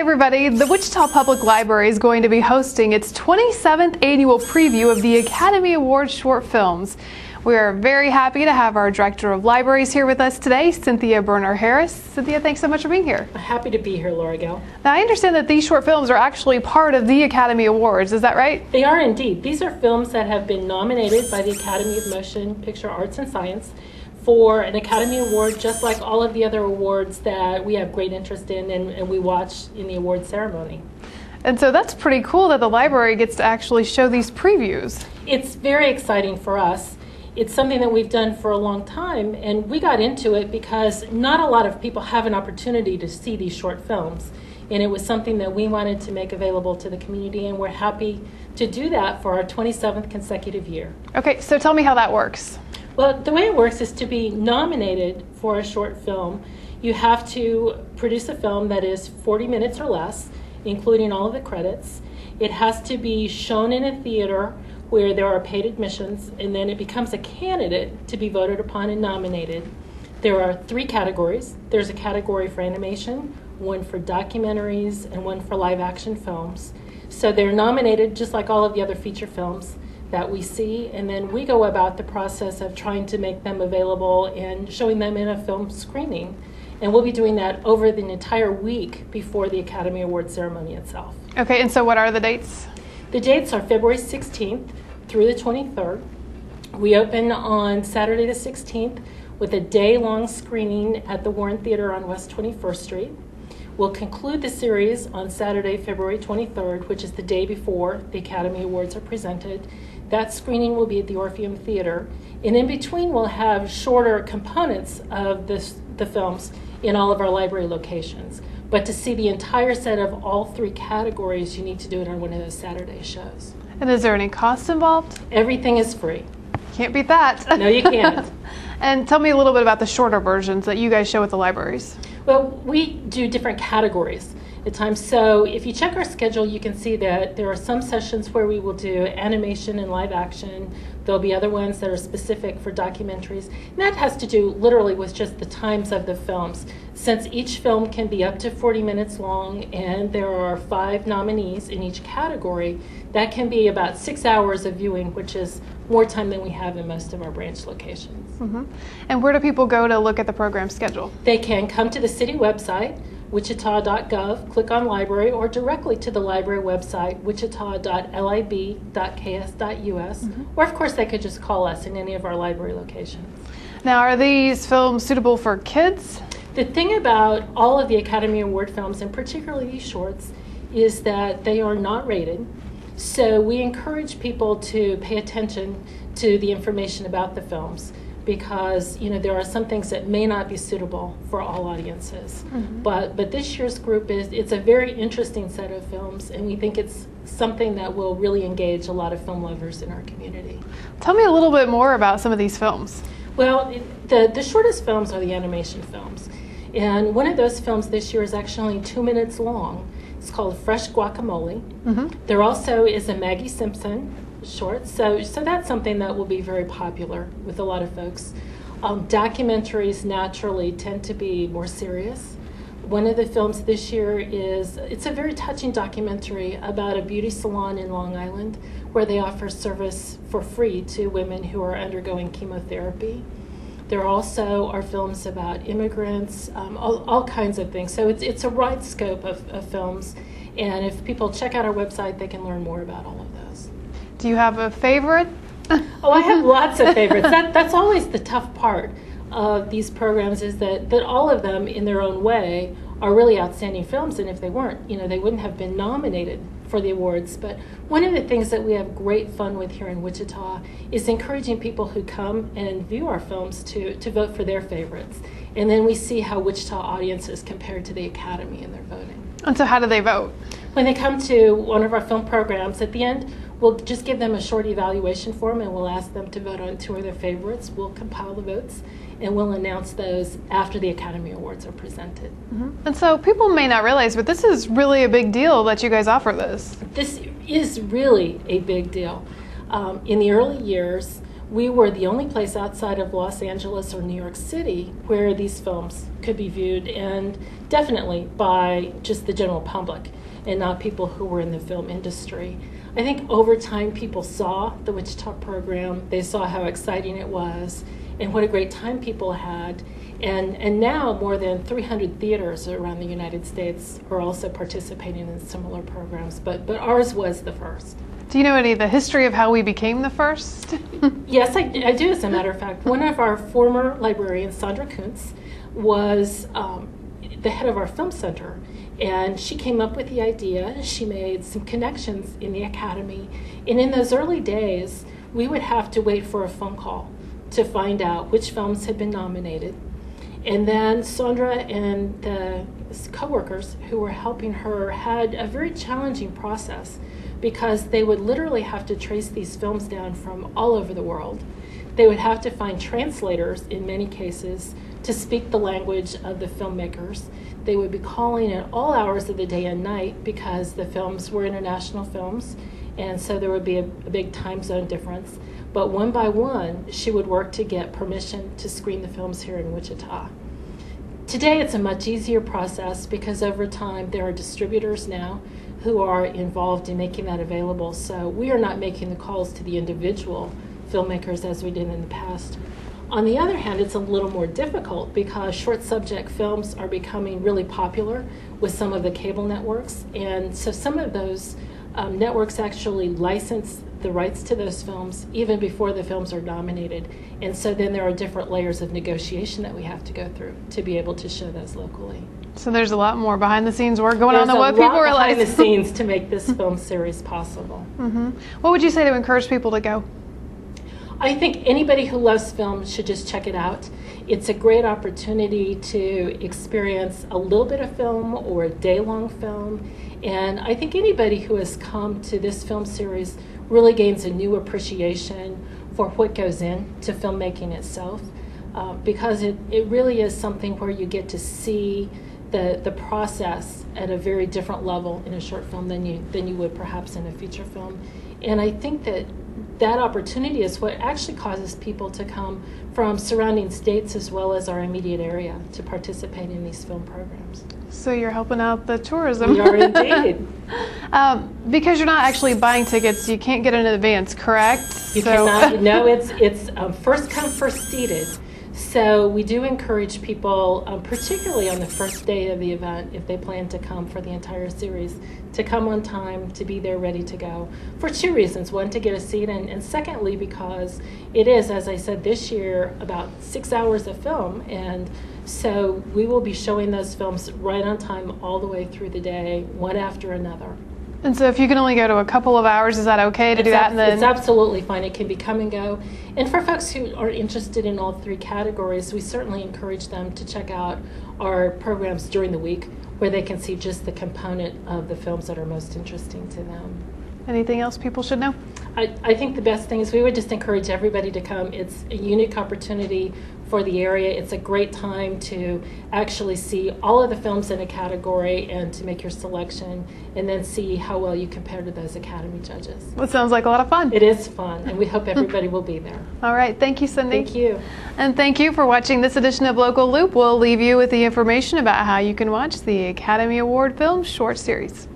everybody, the Wichita Public Library is going to be hosting its 27th annual preview of the Academy Award short films. We are very happy to have our Director of Libraries here with us today, Cynthia Berner-Harris. Cynthia, thanks so much for being here. Happy to be here, Laura Gale. Now, I understand that these short films are actually part of the Academy Awards. Is that right? They are indeed. These are films that have been nominated by the Academy of Motion Picture Arts and Science for an Academy Award, just like all of the other awards that we have great interest in and we watch in the award ceremony. And so that's pretty cool that the library gets to actually show these previews. It's very exciting for us. It's something that we've done for a long time, and we got into it because not a lot of people have an opportunity to see these short films. And it was something that we wanted to make available to the community, and we're happy to do that for our 27th consecutive year. Okay, so tell me how that works. Well, the way it works is to be nominated for a short film, you have to produce a film that is 40 minutes or less, including all of the credits. It has to be shown in a theater where there are paid admissions, and then it becomes a candidate to be voted upon and nominated. There are 3 categories. There's a category for animation, one for documentaries, and one for live action films. So they're nominated just like all of the other feature films that we see, and then we go about the process of trying to make them available and showing them in a film screening. And we'll be doing that over the entire week before the Academy Award ceremony itself. Okay, and so what are the dates? The dates are February 16th through the 23rd. We open on Saturday the 16th with a day-long screening at the Warren Theater on West 21st Street. We'll conclude the series on Saturday, February 23rd, which is the day before the Academy Awards are presented. That screening will be at the Orpheum Theater. And in between, we'll have shorter components of the films in all of our library locations. But to see the entire set of all 3 categories, you need to do it on one of those Saturday shows. And is there any cost involved? Everything is free. Can't beat that. No, you can't. And tell me a little bit about the shorter versions that you guys show at the libraries. Well, we do different categories at times. So if you check our schedule, you can see that there are some sessions where we will do animation and live action. There'll be other ones that are specific for documentaries. And that has to do literally with just the times of the films. Since each film can be up to 40 minutes long and there are 5 nominees in each category, that can be about 6 hours of viewing, which is more time than we have in most of our branch locations. Mm-hmm. And where do people go to look at the program schedule? They can come to the city website, wichita.gov, click on library, or directly to the library website, wichita.lib.ks.us, or of course they could just call us in any of our library locations. Now, are these films suitable for kids? The thing about all of the Academy Award films, and particularly these shorts, is that they are not rated. So we encourage people to pay attention to the information about the films, because there are some things that may not be suitable for all audiences. But this year's group it's a very interesting set of films, and we think it's something that will really engage a lot of film lovers in our community. Tell me a little bit more about some of these films. Well, the shortest films are the animation films, and one of those films this year is actually only 2 minutes long. It's called Fresh Guacamole. There also is a Maggie Simpson short, so that's something that will be very popular with a lot of folks. Documentaries naturally tend to be more serious. One of the films this year it's a very touching documentary about a beauty salon in Long Island where they offer service for free to women who are undergoing chemotherapy. There also are films about immigrants, all kinds of things. So it's a wide scope of films, and if people check out our website, they can learn more about all of those. Do you have a favorite? Oh, I have lots of favorites. That's always the tough part of these programs, is that all of them in their own way are really outstanding films, and if they weren't, they wouldn't have been nominated for the awards. But one of the things that we have great fun with here in Wichita is encouraging people who come and view our films to vote for their favorites. And then we see how Wichita audiences compare to the Academy in their voting. And so how do they vote? When they come to one of our film programs, at the end, we'll just give them a short evaluation form, and we'll ask them to vote on 2 of their favorites. We'll compile the votes, and we'll announce those after the Academy Awards are presented. And so people may not realize, but this is really a big deal that you guys offer this. This is really a big deal. In the early years, we were the only place outside of Los Angeles or New York City where these films could be viewed, and definitely by just the general public and not people who were in the film industry. I think over time people saw the Wichita program, they saw how exciting it was and what a great time people had. And now more than 300 theaters around the United States are also participating in similar programs, but ours was the first. Do you know any of the history of how we became the first? Yes, I do, as a matter of fact. One of our former librarians, Sandra Kuntz, was the head of our film center, and she came up with the idea. She made some connections in the academy, and in those early days, we would have to wait for a phone call to find out which films had been nominated. And then Sandra and the coworkers who were helping her had a very challenging process, because they would literally have to trace these films down from all over the world. They would have to find translators in many cases to speak the language of the filmmakers. They would be calling at all hours of the day and night because the films were international films, and so there would be a big time zone difference. But one by one, she would work to get permission to screen the films here in Wichita. Today, it's a much easier process because over time there are distributors now who are involved in making that available. So we are not making the calls to the individual filmmakers as we did in the past. On the other hand, it's a little more difficult because short subject films are becoming really popular with some of the cable networks. And so some of those networks actually license the rights to those films even before the films are nominated. And so then there are different layers of negotiation that we have to go through to be able to show those locally. So there's a lot more behind the scenes work going on than what people realize. realize. Behind the scenes to make this film series possible. Mm-hmm. What would you say to encourage people to go? I think anybody who loves film should just check it out. It's a great opportunity to experience a little bit of film or a day-long film. And I think anybody who has come to this film series really gains a new appreciation for what goes into filmmaking itself, because it really is something where you get to see the process at a very different level in a short film than you would perhaps in a feature film. And I think that opportunity is what actually causes people to come from surrounding states as well as our immediate area to participate in these film programs. So you're helping out the tourism. We are indeed. Because you're not actually buying tickets, you can't get in advance, correct? You cannot. No, it's first come, first seated. So we do encourage people, particularly on the first day of the event, if they plan to come for the entire series, to come on time, to be there ready to go, for two reasons. One, to get a seat, and secondly, because it is, as I said, this year, about 6 hours of film, and so we will be showing those films right on time all the way through the day, one after another. And so if you can only go to a couple of hours, is that okay to do that? It's absolutely fine. It can be come and go. And for folks who are interested in all three categories, we certainly encourage them to check out our programs during the week where they can see just the component of the films that are most interesting to them. Anything else people should know? I think the best thing is we would just encourage everybody to come. It's a unique opportunity for the area. It's a great time to actually see all of the films in a category and to make your selection and then see how well you compare to those Academy judges. Well, it sounds like a lot of fun. It is fun, and we hope everybody will be there. All right. Thank you, Cindy. Thank you. And thank you for watching this edition of Local Loop. We'll leave you with the information about how you can watch the Academy Award Film Short Series.